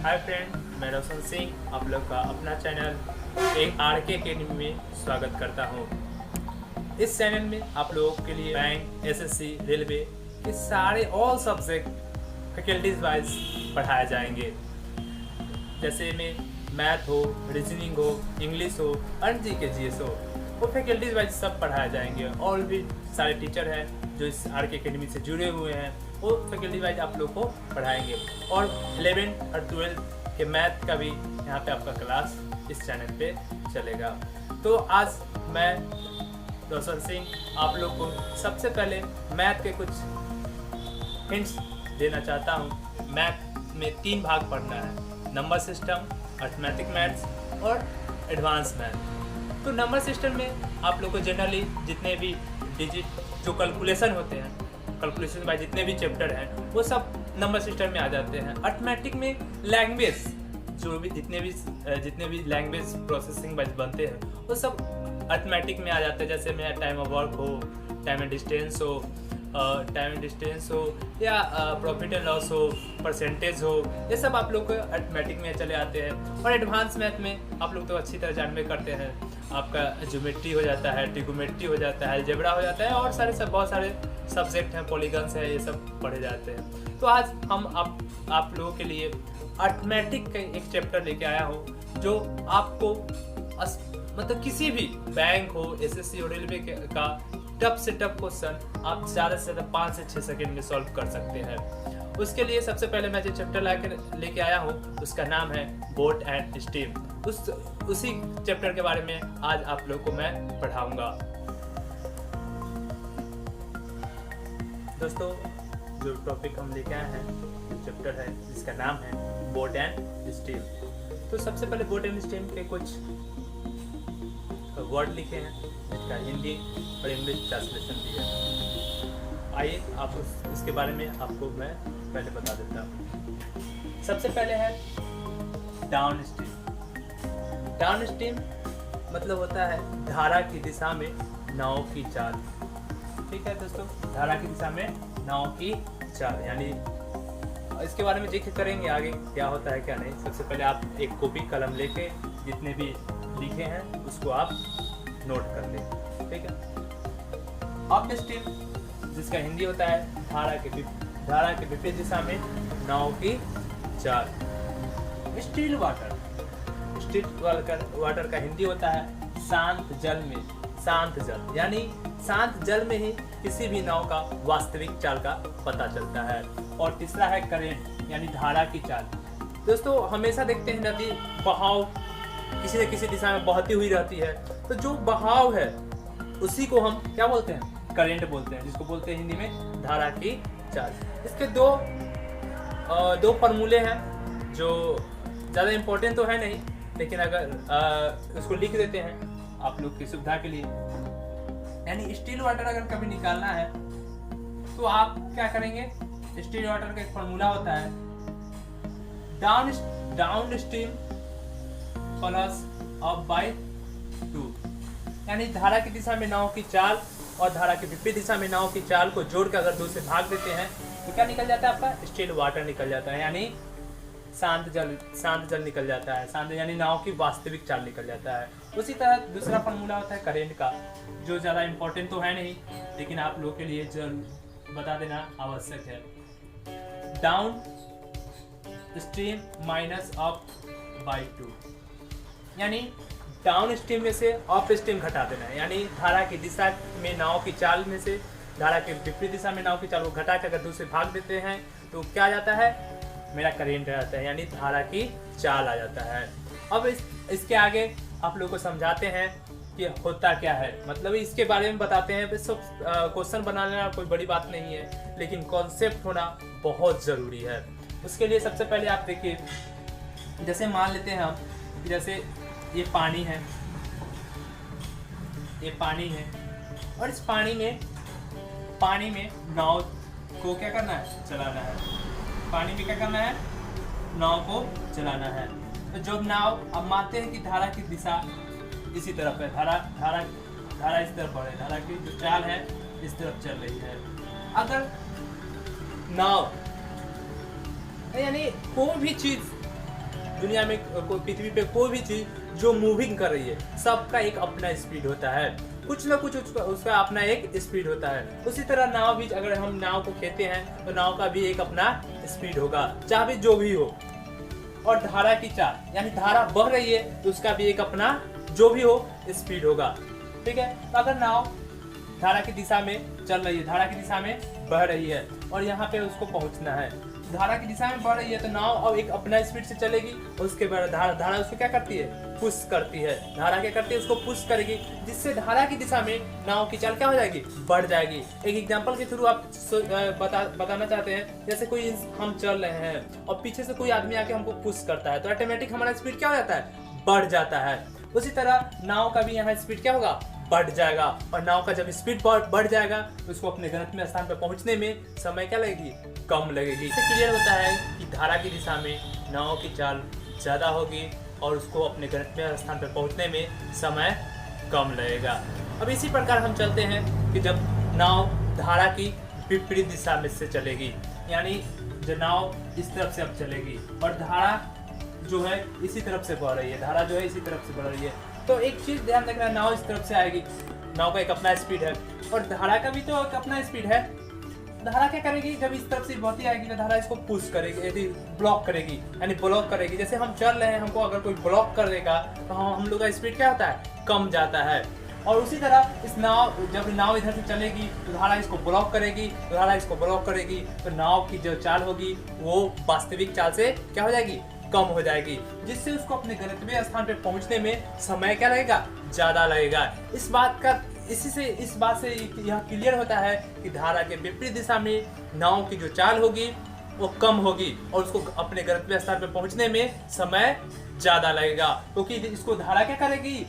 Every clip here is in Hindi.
हाय फ्रेंड, मैं रोशन सिंह आप लोग का अपना चैनल एक आर.के. अकेडमी में स्वागत करता हूँ। इस चैनल में आप लोगों के लिए बैंक, एसएससी, रेलवे के सारे ऑल सब्जेक्ट फैकल्टीज वाइज पढ़ाए जाएंगे। जैसे में मैथ हो, रीजनिंग हो, इंग्लिश हो, जी के जीएस हो, वो फैकल्टीज वाइज सब पढ़ाए जाएंगे। और भी सारे टीचर हैं जो इस आर.के. अकेडमी से जुड़े हुए हैं, वो फैकल्टी वाइज आप लोग को पढ़ाएंगे। और 11th और 12th के मैथ का भी यहाँ पे आपका क्लास इस चैनल पे चलेगा। तो आज मैं रोशन सिंह आप लोग को सबसे पहले मैथ के कुछ हिंट्स देना चाहता हूँ। मैथ में 3 भाग पढ़ना है: नंबर सिस्टम, अर्थमेटिक मैथ्स और एडवांस मैथ। तो नंबर सिस्टम में आप लोग को जनरली जितने भी डिजिट जो कैलकुलेशन होते हैं, कैलकुलेशन बाय जितने भी चैप्टर हैं वो सब नंबर सिस्टम में आ जाते हैं। अर्थमेटिक में लैंग्वेज जो भी जितने भी लैंग्वेज प्रोसेसिंग बाय बनते हैं वो सब अर्थमेटिक में आ जाते हैं। जैसे में टाइम ऑफ वर्क हो, टाइम एंड डिस्टेंस हो या प्रॉफिट एंड लॉस हो, परसेंटेज हो, ये सब आप लोग को अर्थमेटिक में चले आते हैं। और एडवांस मैथ में आप लोग तो अच्छी तरह जानबे करते हैं, आपका ज्योमेट्री हो जाता है, ट्रिगोमेट्री हो जाता है, अलजेब्रा हो जाता है और बहुत सारे सब्जेक्ट हैं, पॉलीगन्स है, ये सब पढ़े जाते हैं। तो आज हम आप लोगों के लिए अर्थमेटिक का एक चैप्टर लेके आया हूँ जो आपको मतलब किसी भी बैंक हो, एसएससी और रेलवे का टफ से टफ क्वेश्चन आप ज़्यादा से ज़्यादा 5 से 6 सेकंड में सॉल्व कर सकते हैं। उसके लिए सबसे पहले मैं जो चैप्टर लेके आया हूँ उसका नाम है बोट एंड स्टीम। उसी चैप्टर के बारे में आज आप लोग को मैं पढ़ाऊंगा। दोस्तों, जो टॉपिक हम लेके आए हैं, जो चैप्टर है जिसका नाम है बोट एंड स्टीम। तो सबसे पहले बोट एंड स्टीम के कुछ वर्ड लिखे हैं जिसका हिंदी और इंग्लिश ट्रांसलेशन भी है। आइए आप इसके बारे में आपको मैं पहले बता देता हूँ। सबसे पहले है डाउन स्ट्रीम। डाउन स्ट्रीम मतलब होता है धारा की दिशा में नाव की चाल। ठीक है दोस्तों, धारा की दिशा में नाव की चाल, यानी इसके बारे में जिक्र करेंगे आगे क्या होता है क्या नहीं। सबसे पहले आप एक कॉपी कलम लेके जितने भी लिखे हैं उसको आप नोट कर लें। ठीक है। अप स्ट्रीम जिसका हिंदी होता है धारा के विपरीत दिशा में नाव की चाल। स्टिल वाटर का हिंदी होता है शांत जल में, शांत जल, यानी शांत जल में ही किसी भी नाव का वास्तविक चाल का पता चलता है। और तीसरा है करेंट, यानी धारा की चाल। दोस्तों, हमेशा देखते हैं नदी बहाव किसी न किसी दिशा में बहती हुई रहती है, तो जो बहाव है उसी को हम क्या बोलते हैं? करंट बोलते हैं, जिसको बोलते हैं हिंदी में धारा की चाल। इसके दो फार्मूले हैं जो ज़्यादा इम्पोर्टेंट तो है नहीं, लेकिन अगर उसको लिख देते हैं आप लोग की सुविधा के लिए। यानी स्टिल वाटर अगर कभी निकालना है तो आप क्या करेंगे? स्टिल वाटर का एक फार्मूला होता है down stream plus up by 2, यानी धारा की दिशा में नाव की चाल और धारा के विपरीत दिशा में नाव की चाल को जोड़कर अगर 2 से भाग देते हैं तो क्या निकल जाता है? आपका स्टिल वाटर निकल जाता है, यानी शांत जल निकल जाता है। शांत यानी नाव की वास्तविक चाल निकल जाता है। उसी तरह दूसरा फार्मूला होता है करंट का, जो ज़्यादा इम्पोर्टेंट तो है नहीं, लेकिन आप लोगों के लिए जरूर बता देना आवश्यक है। Down stream minus up by 2, यानी डाउन स्ट्रीम में से अप स्ट्रीम घटा देना है। यानी धारा की दिशा में नाव की चाल में से धारा के विपरीत दिशा में नाव की चाल को घटा कर अगर 2 से भाग देते हैं तो क्या आ जाता है? मेरा करंट आ जाता है, यानी धारा की चाल आ जाता है। अब इसके आगे आप लोगों को समझाते हैं कि होता क्या है, मतलब इसके बारे में बताते हैं। सब क्वेश्चन बनाना कोई बड़ी बात नहीं है, लेकिन कॉन्सेप्ट होना बहुत ज़रूरी है। उसके लिए सबसे पहले आप देखिए, जैसे मान लेते हैं हम कि जैसे ये पानी है और इस पानी में नाव को क्या करना है? चलाना है। पानी में क्या करना है? नाव को चलाना है। तो जब नाव, अब मानते हैं कि धारा की दिशा इसी तरफ है, धारा इस तरफ बढ़ रही है, धारा की जो चाल है इस तरफ चल रही है। अगर नाव यानी कोई भी चीज दुनिया में पृथ्वी पे कोई भी चीज जो मूविंग कर रही है, सबका एक अपना स्पीड होता है, कुछ ना कुछ उसका अपना एक स्पीड होता है। उसी तरह नाव भी, अगर हम नाव को खेते हैं तो नाव का भी एक अपना स्पीड होगा, चाहे जो भी हो। और धारा की चाल, यानी धारा बह रही है तो उसका भी एक अपना जो भी हो स्पीड होगा। ठीक है, तो अगर नाव धारा की दिशा में चल रही है, धारा की दिशा में बह रही है और यहाँ पे उसको पहुंचना है, धारा की दिशा में बढ़ रही है तो नाव अब एक अपना स्पीड से चलेगी। उसके बाद धारा उसको क्या करती है, पुश करती है। धारा क्या करती है, उसको पुश करेगी, जिससे धारा की दिशा में नाव की चाल क्या हो जाएगी, बढ़ जाएगी। एक एग्जांपल के थ्रू आप बताना चाहते हैं, जैसे कोई हम चल रहे हैं और पीछे से कोई आदमी आके हमको पुश करता है तो ऑटोमेटिक हमारा स्पीड क्या हो जाता है, बढ़ जाता है। उसी तरह नाव का भी यहाँ स्पीड क्या होगा, बढ़ जाएगा। और नाव का जब स्पीड बढ़ जाएगा तो उसको अपने गंतव्य स्थान पर पहुंचने में समय क्या लगेगी, कम लगेगी। इससे क्लियर होता है कि धारा की दिशा में नाव की चाल ज़्यादा होगी और उसको अपने गंतव्य स्थान पर पहुंचने में समय कम लगेगा। अब इसी प्रकार हम चलते हैं कि जब नाव धारा की विपरीत दिशा में से चलेगी, यानी जो नाव इस तरफ से अब चलेगी और धारा जो है इसी तरफ से बह रही है, धारा जो है इसी तरफ से बढ़ रही है, तो एक चीज ध्यान रखना, नाव इस तरफ से आएगी, नाव का एक अपना स्पीड है और धारा का भी तो एक अपना स्पीड है। धारा क्या करेगी, जब इस तरफ से बहती आएगी तो धारा इसको पुश करेगी, यदि ब्लॉक करेगी, यानी ब्लॉक करेगी। जैसे हम चल रहे हैं, हमको अगर कोई ब्लॉक कर देगा तो हम लोग का स्पीड क्या होता है, कम जाता है। और उसी तरह इस नाव, जब नाव इधर से चलेगी तो धारा इसको ब्लॉक करेगी, तो धारा इसको ब्लॉक करेगी तो नाव की जो चाल होगी वो वास्तविक चाल से क्या हो जाएगी, कम हो जाएगी, जिससे उसको अपने गंतव्य स्थान पे पहुंचने में समय क्या लगेगा, ज्यादा लगेगा। इस बात से यह क्लियर होता है कि धारा के विपरीत दिशा में नाव की जो चाल होगी वो कम होगी और उसको अपने गंतव्य स्थान पे पहुंचने में समय ज्यादा लगेगा, क्योंकि इसको धारा क्या करेगी,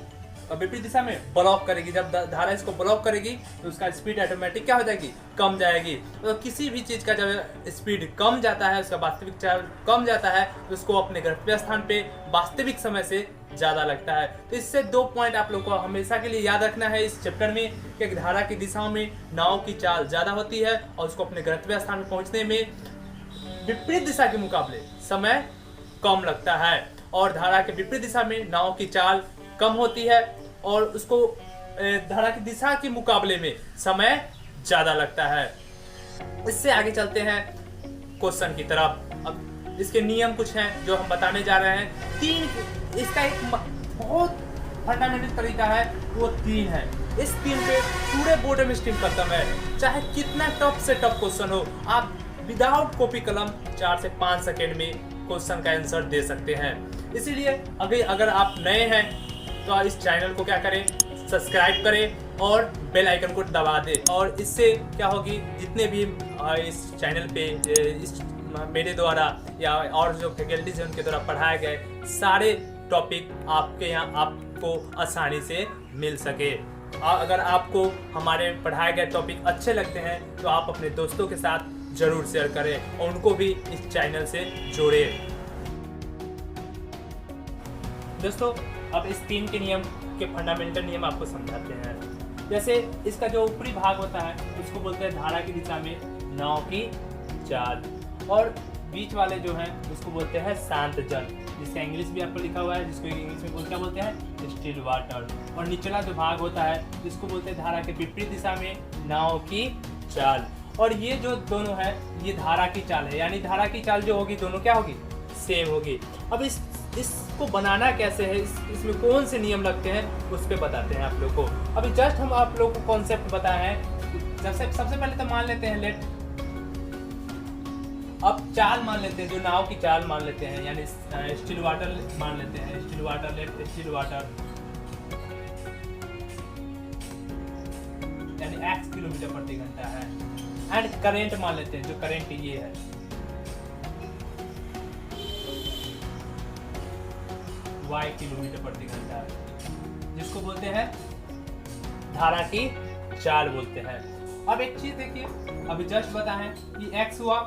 विपरीत दिशा में ब्लॉक करेगी। जब धारा इसको ब्लॉक करेगी तो उसका स्पीड ऑटोमेटिक क्या हो जाएगी, कम जाएगी। तो किसी भी चीज का जब स्पीड कम जाता है, उसका वास्तविक चाल कम जाता है, तो उसको अपने गंतव्य स्थान पे वास्तविक समय से ज्यादा लगता है। तो इससे 2 पॉइंट आप लोग को हमेशा के लिए याद रखना है इस चैप्टर में, कि धारा की दिशाओं में नाव की चाल ज्यादा होती है और उसको अपने गंतव्य स्थान पे पहुंचने में विपरीत दिशा के मुकाबले समय कम लगता है, और धारा के विपरीत दिशा में नाव की चाल कम होती है और उसको धारा की दिशा के मुकाबले में समय ज्यादा लगता है। इससे आगे चलते हैं क्वेश्चन की तरफ। अब इसके नियम कुछ हैं जो हम बताने जा रहे हैं। इसका एक बहुत फंडामेंटल तरीका है, वो 3 है। इस 3 पे पूरे बोर्ड में स्ट्रीम खत्म है, चाहे कितना टफ से टफ क्वेश्चन हो, आप विदाउट कॉपी कलम 4 से 5 सेकेंड में क्वेश्चन का आंसर दे सकते हैं। इसीलिए अगर आप नए हैं तो इस चैनल को क्या करें, सब्सक्राइब करें और बेल आइकन को दबा दें। और इससे क्या होगी, जितने भी इस चैनल पे मेरे द्वारा या और जो फैकल्टीज हैं उनके द्वारा पढ़ाए गए सारे टॉपिक आपके यहाँ आपको आसानी से मिल सके। अगर आपको हमारे पढ़ाए गए टॉपिक अच्छे लगते हैं तो आप अपने दोस्तों के साथ जरूर शेयर करें और उनको भी इस चैनल से जोड़ें। दोस्तों, अब इस 3 के नियम के फंडामेंटल नियम आपको समझाते हैं। जैसे इसका जो ऊपरी भाग होता है उसको बोलते हैं धारा की दिशा में नाव की चाल, और बीच वाले जो हैं उसको बोलते हैं शांत जल, जिसका इंग्लिश भी आपको लिखा हुआ है, जिसको इंग्लिश में क्या बोलते हैं, स्टिल वाटर। और निचला जो भाग होता है जिसको बोलते हैं धारा के विपरीत दिशा में नाव की चाल। और ये जो दोनों है ये धारा की चाल है, यानी धारा की चाल जो होगी दोनों क्या होगी, सेम होगी। अब इसको बनाना कैसे है, इसमें कौन से नियम लगते हैं उस पर बताते हैं आप लोग को। अभी जस्ट हम आप लोग को कॉन्सेप्ट बताए हैं। सबसे पहले तो मान लेते हैं लेट, अब चाल मान लेते हैं, जो नाव की चाल मान लेते हैं, यानी स्टिल वाटर मान लेते हैं, still water let still water यानी x किलोमीटर प्रति घंटा है। एंड करेंट मान लेते हैं, जो करेंट ये है y किलोमीटर प्रति घंटा है, जिसको बोलते हैं धारा की चाल बोलते हैं। अब एक चीज देखिए, अभी जस्ट बताएं कि x हुआ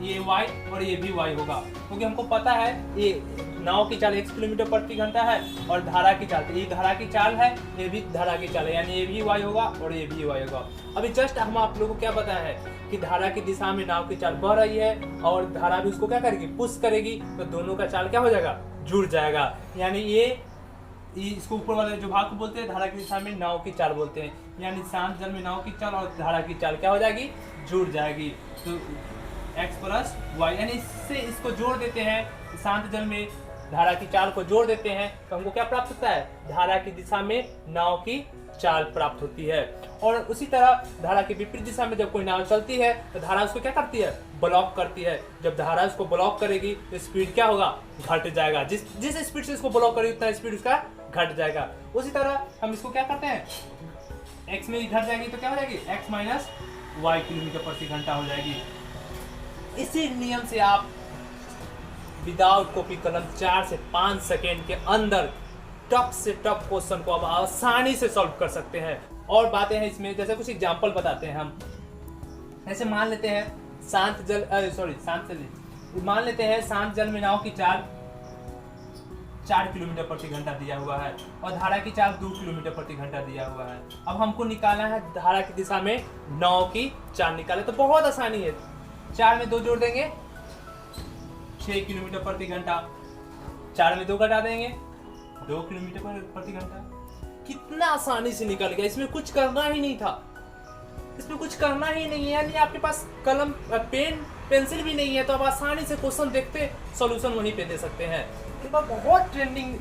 ये y और ये भी y होगा, क्योंकि हमको पता है ये नाव की चाल x किलोमीटर प्रति घंटा है और धारा की चाल, तो ये धारा की चाल है, ये भी धारा की चाल है, यानी ये भी y होगा और ये भी y होगा। अभी जस्ट हम आप लोगों को क्या पता है कि धारा की दिशा में नाव की चाल बढ़ रही है और धारा भी उसको क्या करेगी, पुश करेगी, तो दोनों का चाल क्या हो जाएगा, जुड़ जाएगा। यानी ये इसको ऊपर वाले जो भाग को बोलते हैं धारा की दिशा में नाव की चाल बोलते हैं, यानी शांत जल में नाव की चाल और धारा की चाल क्या हो जाएगी, जुड़ जाएगी। तो x प्लस वाई, यानी इससे इसको जोड़ देते हैं, शांत जल में धारा की चाल को जोड़ देते हैं, तो हमको क्या प्राप्त होता है, धारा की दिशा में नाव की चाल प्राप्त होती है। और उसी तरह धारा की विपरीत दिशा में जब कोई नाव चलती है तो धारा उसको क्या करती है, ब्लॉक करती है। जब धारा उसको ब्लॉक करेगी तो स्पीड क्या होगा, घट जाएगा। जिस स्पीड से इसको ब्लॉक करेगी उतना स्पीड उसका घट जाएगा। उसी तरह हम इसको क्या करते हैं, x में घट जाएगी तो क्या हो जाएगी, x माइनस वाई किलोमीटर प्रति घंटा हो जाएगी। इसी नियम से आप विदाउट कॉपी कलम 4 से 5 सेकेंड के अंदर टफ से टफ क्वेश्चन को आप आसानी से सॉल्व कर सकते हैं। और बातें हैं इसमें, जैसे कुछ एग्जांपल बताते हैं हम। ऐसे मान लेते हैं मान लेते हैं शांत जल में नाव की चाल 4 किलोमीटर प्रति घंटा दिया हुआ है और धारा की चाल 2 किलोमीटर प्रति घंटा दिया हुआ है। अब हमको निकालना है धारा की दिशा में नाव की चाल निकाले, तो बहुत आसानी है। 4 में 2 जोड़ देंगे 6 किलोमीटर प्रति घंटा, 4 में 2 घटा देंगे 2 किलोमीटर प्रति घंटा। कितना आसानी से निकल गया, इसमें कुछ करना ही नहीं था, इसमें कुछ करना ही नहीं है। यानी आपके पास कलम पेन पेंसिल भी नहीं है तो आप आसानी से क्वेश्चन देखते सॉल्यूशन वहीं पे दे सकते हैं। ये बहुत ट्रेंडिंग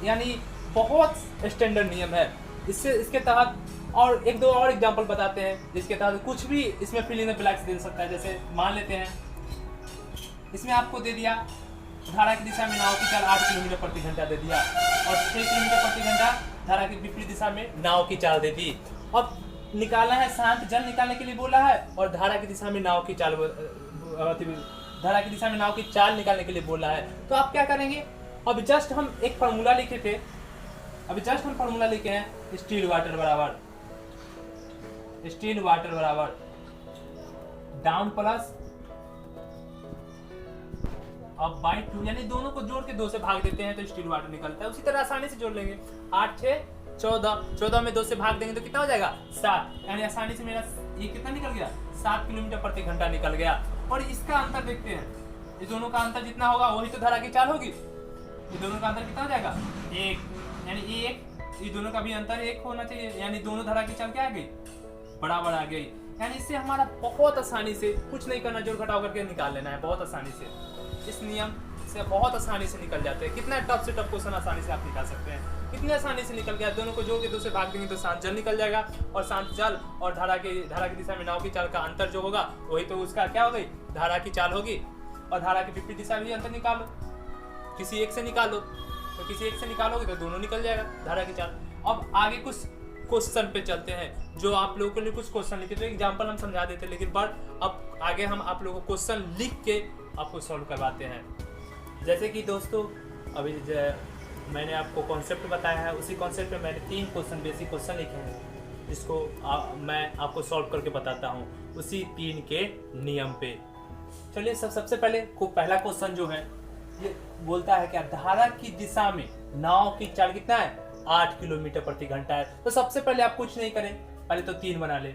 यानी बहुत स्टैंडर्ड नियम है। इसके तहत और एक दो और एग्जांपल बताते हैं जिसके तहत कुछ भी इसमें फिल इन द ब्लैंक्स दे सकता है। जैसे मान लेते हैं इसमें आपको दे दिया धारा की दिशा में नाव की चाल 8 किलोमीटर प्रति घंटा दे दिया और 6 किलोमीटर प्रति घंटा धारा की विपरीत दिशा में नाव की चाल दे दी। अब निकालना है, शांत जल निकालने के लिए बोला है और धारा की दिशा में नाव की चाल निकालने के लिए बोला है। तो आप क्या करेंगे, अब जस्ट हम एक फार्मूला लिखे थे, फार्मूला लिखे हैं स्टील वाटर बराबर डाउन प्लस अब बाई 2, यानी दोनों को जोड़ के 2 से भाग देते हैं तो स्टील वाटर निकलता है। उसी तरह आसानी से जोड़ लेंगे 8 6 14 में 2 से भाग देंगे तो कितना हो जाएगा 7, यानी आसानी से मेरा ये कितना निकल गया 7 किलोमीटर प्रति घंटा निकल गया। और इसका अंतर देखते हैं, ये दोनों का अंतर जितना होगा वही तो धारा की चाल होगी। ये दोनों का अंतर कितना हो जाएगा 1, यानी 1, ये दोनों का भी अंतर 1 होना चाहिए, यानी दोनों धारा की चाल क्या आ गई, बराबर आ गई। यानी इससे हमारा बहुत आसानी से कुछ नहीं करना, जोड़ घटाव करके निकाल लेना है बहुत आसानी से। इस नियम से बहुत आसानी से निकल जाते हैं। कितना टफ से टफ क्वेश्चन आसानी से आप निकाल सकते हैं, कितनी आसानी से निकल गया। दोनों को जोड़ के 2 से भाग देंगे तो शांत जल निकल जाएगा और शांत जल और धारा की दिशा में नाव की चाल का अंतर जो होगा वही तो उसका क्या हो गई, धारा की चाल होगी। और धारा की विपरीत दिशा भी अंतर निकालो, किसी एक से निकालो, तो किसी एक से निकालोगे तो दोनों निकल जाएगा धारा की चाल। अब आगे कुछ क्वेश्चन पे चलते हैं, जो आप लोगों के लिए कुछ क्वेश्चन लिखे थे, एग्जाम्पल हम समझा देते लेकिन अब आगे हम आप लोगों को क्वेश्चन लिख के आपको सॉल्व करवाते हैं। जैसे कि दोस्तों अभी मैंने आपको कॉन्सेप्ट बताया है, उसी कॉन्सेप्ट में मैंने 3 क्वेश्चन बेसिक क्वेश्चन लिखे हैं जिसको मैं आपको सॉल्व करके बताता हूँ उसी 3 के नियम पे। चलिए सबसे पहले पहला क्वेश्चन जो है ये बोलता है क्या, धारा की दिशा में नाव की चाल कितना है 8 किलोमीटर प्रति घंटा है। तो सबसे पहले आप कुछ नहीं करें, पहले तो 3 बना ले।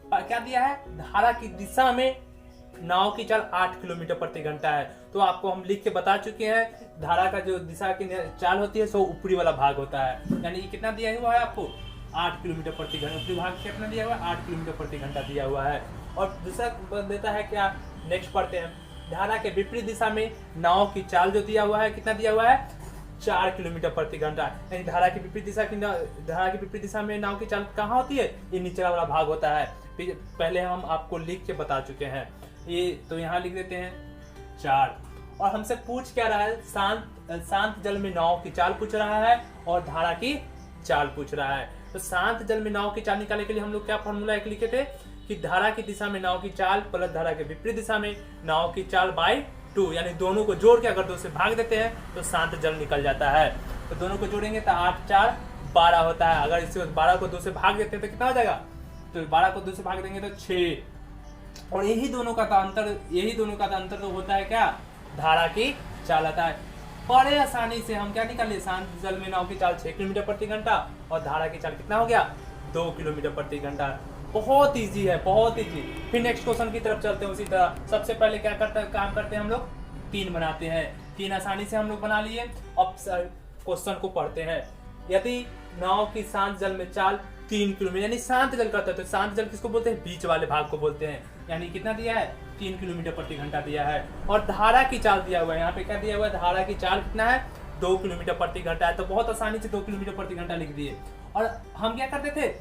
क्या दिया है, धारा की दिशा में नाव की चाल 8 किलोमीटर प्रति घंटा है। तो आपको हम लिख के बता चुके हैं धारा का जो दिशा की चाल होती है सो ऊपरी वाला भाग होता है, यानी कितना दिया हुआ है आपको 8 किलोमीटर प्रति घंटा। ऊपरी भाग कितना दिया हुआ है 8 किलोमीटर प्रति घंटा दिया हुआ है। और दूसरा देता है क्या, नेक्स्ट पढ़ते हैं, धारा के विपरीत दिशा में नाव की चाल जो दिया हुआ है कितना दिया हुआ है 4 किलोमीटर प्रति घंटा। यानी धारा की विपरीत दिशा में नाव की चाल कहाँ होती है, ये निचला वाला भाग होता है। पहले हम आपको लिख के बता चुके हैं ये, तो यहाँ लिख देते हैं 4। और हमसे पूछ क्या रहा है, शांत जल में नाव की चाल पूछ रहा है और धारा की चाल पूछ रहा है। तो शांत जल में नाव की चाल निकालने के लिए हम लोग क्या फॉर्मूला एक लिखे थे कि धारा की दिशा में नाव की चाल प्लस धारा के विपरीत दिशा में नाव की चाल बाई 2, यानी दोनों को जोड़ के अगर 2 से भाग देते हैं तो शांत जल निकल जाता है। तो दोनों को जोड़ेंगे तो 8 4 12 होता है। अगर इसे 12 को 2 से भाग देते हैं तो कितना हो जाएगा, तो 12 को 2 से भाग देंगे तो 6, और यही दोनों का अंतर तो होता है क्या, धारा की चालकता है। बड़े आसानी से हम क्या निकाले, शांत जल में नाव की चाल 6 किलोमीटर प्रति घंटा और धारा की चाल कितना हो गया, 2 किलोमीटर प्रति घंटा। बहुत इजी है, बहुत इजी। फिर नेक्स्ट क्वेश्चन की तरफ चलते हैं। उसी तरह सबसे पहले क्या काम करते हैं हम लोग, 3 बनाते हैं। 3 आसानी से हम लोग बना लिए। अब क्वेश्चन को पढ़ते हैं। यदि नाव की शांत जल में चाल 3 किलोमीटर, यानी शांत जल करता है, तो शांत जल किसको बोलते हैं, बीच वाले भाग को बोलते हैं। यानी कितना दिया है, 3 किलोमीटर प्रति घंटा दिया है। और धारा की चाल दिया हुआ है, यहाँ पे क्या दिया हुआ है, धारा की चाल कितना है, 2 किलोमीटर प्रति घंटा है। तो बहुत आसानी से 2 किलोमीटर प्रति घंटा लिख दिए। और हम क्या करते थे,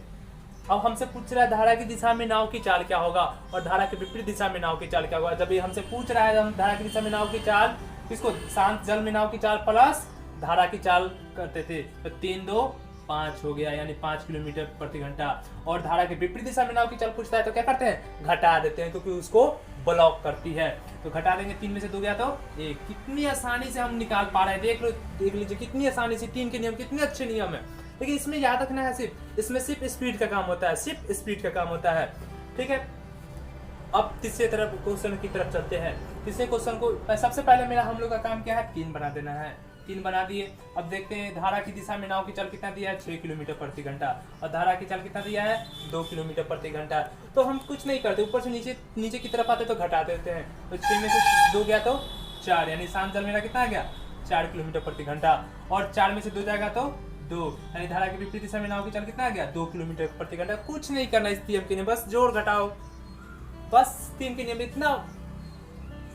अब हमसे पूछ रहा है धारा की दिशा में नाव की चाल क्या होगा और धारा के विपरीत दिशा में नाव की चाल क्या होगा। जब ये हमसे पूछ रहा है हम धारा की दिशा में नाव की चाल, किसको, शांत जल में नाव की चाल प्लस धारा की चाल करते थे, तो 3 2 5 हो गया, यानी 5 किलोमीटर प्रति घंटा। और धारा के विपरीत दिशा में नाव की चाल पूछता है तो क्या करते हैं, घटा देते हैं, क्योंकि उसको ब्लॉक करती है। तो घटा देंगे, 3 में से 2 गया तो 1। कितनी आसानी से हम निकाल पा रहे हैं, देख लीजिए कितनी आसानी से। 3 के नियम कितने अच्छे नियम है। लेकिन इसमें याद रखना है, इसमें सिर्फ स्पीड का काम होता है, सिर्फ स्पीड का काम होता है। ठीक है, अब तीसरे तरफ क्वेश्चन की तरफ चलते हैं। तीसरे क्वेश्चन को सबसे पहले मेरा हम लोग का काम क्या है, 3 बना देना है। 3 बना दिए। अब देखते हैं धारा की दिशा में नाव की चाल कितना दिया है, 6 किलोमीटर प्रति घंटा और धारा की चाल कितना दिया है, 2 किलोमीटर प्रति घंटा। तो हम कुछ नहीं करते, ऊपर से नीचे की तरफ आते तो घटा देते हैं। तो 6 में से 2 गया तो 4, यानी शांत जल मेरा कितना आ गया, 4 किलोमीटर प्रति घंटा। और 4 में से 2 जाएगा तो 2, यानी धारा की विपरीत दिशा में नाव की चाल कितना आ गया, 2 किलोमीटर प्रति घंटा। कुछ नहीं करना इस नियम के लिए, बस जोड़ घटाओ, बस 3 के नियम। इतना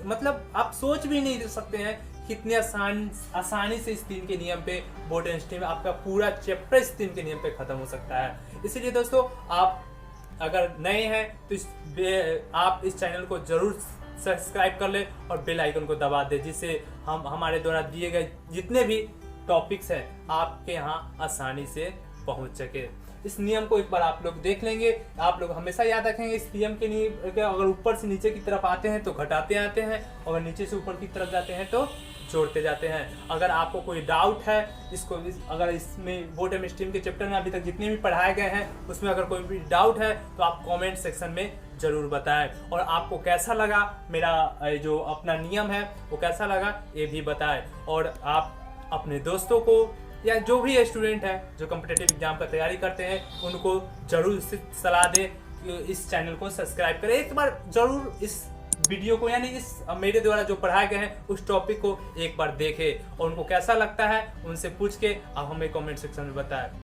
मतलब आप सोच भी नहीं सकते हैं कितने आसानी से इस 3 के नियम पे बोर्ड एंड स्ट्रीम आपका पूरा चैप्टर इस 3 के नियम पे खत्म हो सकता है। इसलिए दोस्तों, आप अगर नए हैं तो आप इस चैनल को जरूर सब्सक्राइब कर ले और बेल आइकन को दबा दे, जिससे हम हमारे द्वारा दिए गए जितने भी टॉपिक्स हैं आपके यहाँ आसानी से पहुंच सके। इस नियम को एक बार आप लोग देख लेंगे, आप लोग हमेशा याद रखेंगे इस नियम के नियम। अगर ऊपर से नीचे की तरफ आते हैं तो घटाते आते हैं, और नीचे से ऊपर की तरफ जाते हैं तो जोड़ते जाते हैं। अगर आपको कोई डाउट है अगर इसमें बोर्ड एंड स्ट्रीम के चैप्टर में अभी तक जितने भी पढ़ाए गए हैं उसमें अगर कोई भी डाउट है तो आप कमेंट सेक्शन में जरूर बताएं। और आपको कैसा लगा मेरा जो अपना नियम है वो कैसा लगा ये भी बताएं। और आप अपने दोस्तों को या जो भी स्टूडेंट है जो कॉम्पिटिटिव एग्जाम का तैयारी करते हैं उनको जरूर सलाह दें कि इस चैनल को सब्सक्राइब करें। एक बार जरूर इस वीडियो को, यानी इस मेरे द्वारा जो पढ़ाए गए हैं उस टॉपिक को एक बार देखें और उनको कैसा लगता है उनसे पूछ के आप हमें कमेंट सेक्शन में बताएं।